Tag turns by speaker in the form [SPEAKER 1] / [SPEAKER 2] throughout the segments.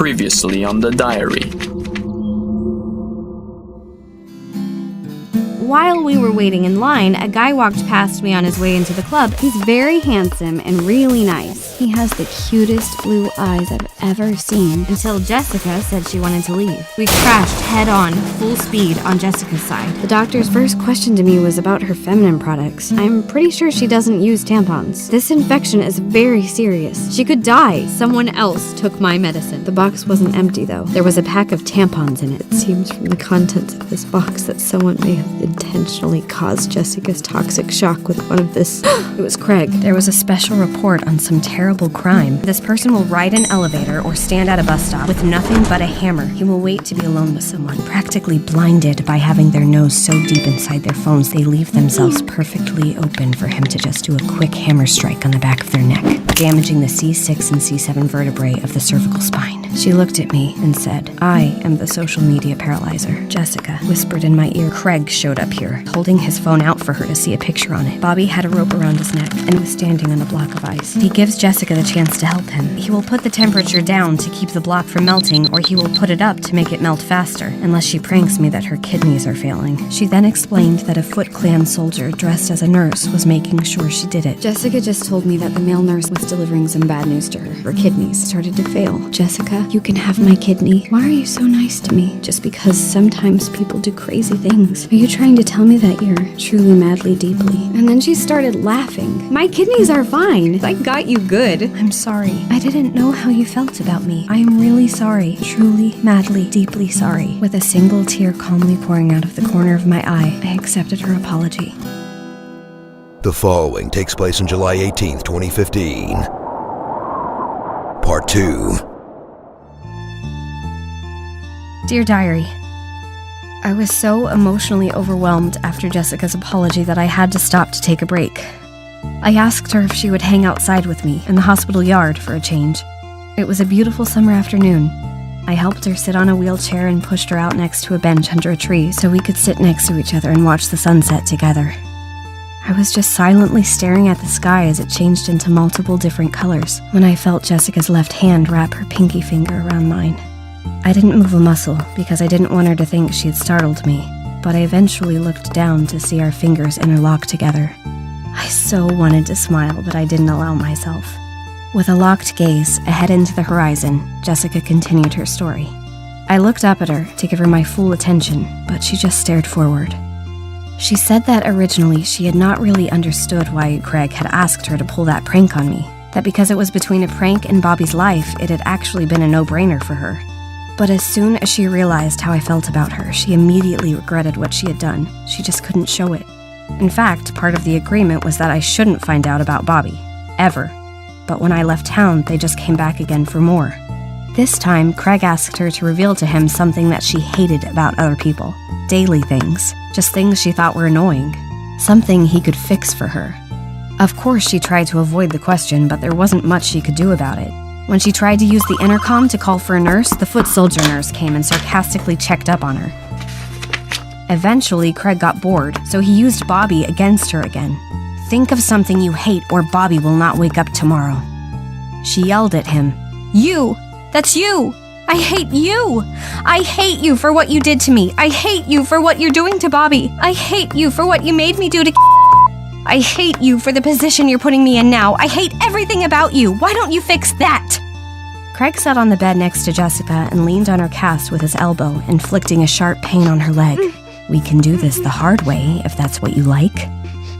[SPEAKER 1] Previously on the diary.
[SPEAKER 2] While we were waiting in line, a guy walked past me on his way into the club. He's very handsome and really nice. He has the cutest blue eyes I've ever seen. Until Jessica said she wanted to leave. We crashed head-on, full speed, on Jessica's side. The doctor's first question to me was about her feminine products. I'm pretty sure she doesn't use tampons. This infection is very serious. She could die. Someone else took my medicine. The box wasn't empty, though. There was a pack of tampons in it. It seems from the contents of this box that someone may have intentionally caused Jessica's toxic shock with one of this. It was Craig.
[SPEAKER 3] There was a special report on some terrible crime. This person will ride an elevator or stand at a bus stop with nothing but a hammer. He will wait to be alone with someone, practically blinded by having their nose so deep inside their phones they leave themselves perfectly open for him to just do a quick hammer strike on the back of their neck, damaging the C6 and C7 vertebrae of the cervical spine. She looked at me and said, "I am the social media paralyzer." Jessica whispered in my ear. Craig showed up here, holding his phone out for her to see a picture on it. Bobby had a rope around his neck and was standing on a block of ice. He gives Jessica the chance to help him. He will put the temperature down to keep the block from melting, or he will put it up to make it melt faster, unless she pranks me that her kidneys are failing. She then explained that a Foot Clan soldier dressed as a nurse was making sure she did it.
[SPEAKER 2] Jessica just told me that the male nurse was delivering some bad news to her. Her kidneys started to fail. Jessica, you can have my kidney. Why are you so nice to me? Just because sometimes people do crazy things. Are you trying to tell me that you're truly madly deeply? And then she started laughing. My kidneys are fine. I got you good.
[SPEAKER 3] I'm sorry. I didn't know how you felt about me. I am really sorry. Truly, madly, deeply sorry. With a single tear calmly pouring out of the corner of my eye, I accepted her apology.
[SPEAKER 4] The following takes place on July 18th, 2015. Part 2.
[SPEAKER 3] Dear Diary, I was so emotionally overwhelmed after Jessica's apology that I had to stop to take a break. I asked her if she would hang outside with me in the hospital yard for a change. It was a beautiful summer afternoon. I helped her sit on a wheelchair and pushed her out next to a bench under a tree so we could sit next to each other and watch the sunset together. I was just silently staring at the sky as it changed into multiple different colors when I felt Jessica's left hand wrap her pinky finger around mine. I didn't move a muscle because I didn't want her to think she had startled me, but I eventually looked down to see our fingers interlock together. I so wanted to smile, but I didn't allow myself. With a locked gaze ahead into the horizon, Jessica continued her story. I looked up at her to give her my full attention, but she just stared forward. She said that originally she had not really understood why Craig had asked her to pull that prank on me, that because it was between a prank and Bobby's life, it had actually been a no-brainer for her. But as soon as she realized how I felt about her, she immediately regretted what she had done. She just couldn't show it. In fact, part of the agreement was that I shouldn't find out about Bobby. Ever. But when I left town, they just came back again for more. This time, Craig asked her to reveal to him something that she hated about other people. Daily things. Just things she thought were annoying. Something he could fix for her. Of course, she tried to avoid the question, but there wasn't much she could do about it. When she tried to use the intercom to call for a nurse, the foot soldier nurse came and sarcastically checked up on her. Eventually, Craig got bored, so he used Bobby against her again. "Think of something you hate or Bobby will not wake up tomorrow." She yelled at him. "You! That's you! I hate you! I hate you for what you did to me! I hate you for what you're doing to Bobby! I hate you for what you made me do to I hate you for the position you're putting me in now! I hate everything about you! Why don't you fix that?" Craig sat on the bed next to Jessica and leaned on her cast with his elbow, inflicting a sharp pain on her leg. "We can do this the hard way, if that's what you like."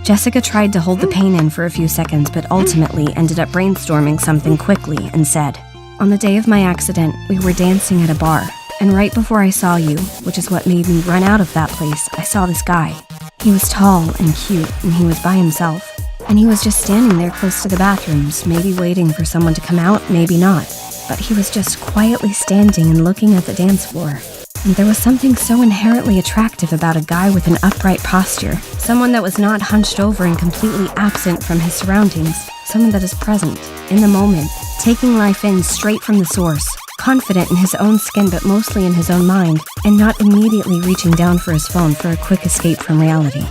[SPEAKER 3] Jessica tried to hold the pain in for a few seconds, but ultimately ended up brainstorming something quickly and said, "On the day of my accident, we were dancing at a bar, and right before I saw you, which is what made me run out of that place, I saw this guy. He was tall and cute, and he was by himself. And he was just standing there close to the bathrooms, maybe waiting for someone to come out, maybe not. But he was just quietly standing and looking at the dance floor. And there was something so inherently attractive about a guy with an upright posture, someone that was not hunched over and completely absent from his surroundings, someone that is present, in the moment, taking life in straight from the source, confident in his own skin but mostly in his own mind, and not immediately reaching down for his phone for a quick escape from reality."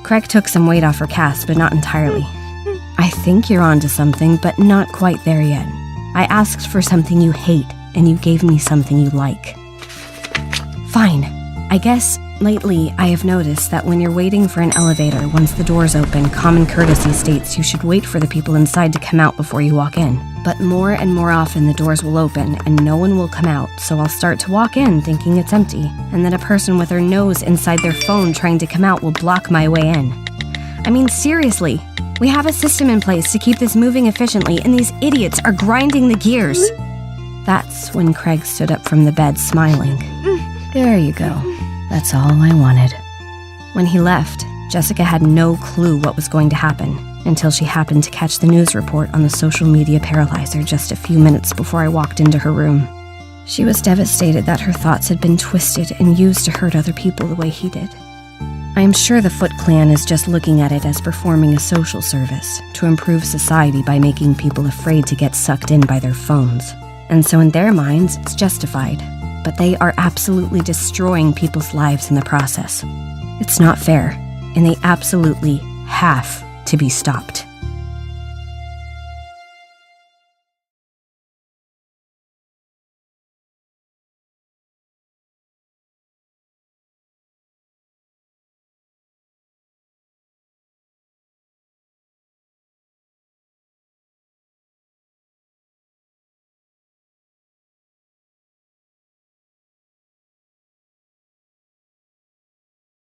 [SPEAKER 3] Craig took some weight off her cast, but not entirely. "I think you're onto something, but not quite there yet. I asked for something you hate, and you gave me something you like. Fine. I guess lately I have noticed that when you're waiting for an elevator, once the doors open, common courtesy states you should wait for the people inside to come out before you walk in. But more and more often the doors will open and no one will come out, so I'll start to walk in thinking it's empty, and then a person with their nose inside their phone trying to come out will block my way in. I mean, seriously, we have a system in place to keep this moving efficiently, and these idiots are grinding the gears. That's when Craig stood up from the bed, smiling. There you go. That's all I wanted. When he left, Jessica had no clue what was going to happen until she happened to catch the news report on the social media paralyzer just a few minutes before I walked into her room. She was devastated that her thoughts had been twisted and used to hurt other people the way he did. I am sure the Foot Clan is just looking at it as performing a social service to improve society by making people afraid to get sucked in by their phones. And so in their minds, it's justified. But they are absolutely destroying people's lives in the process. It's not fair, and they absolutely have to be stopped.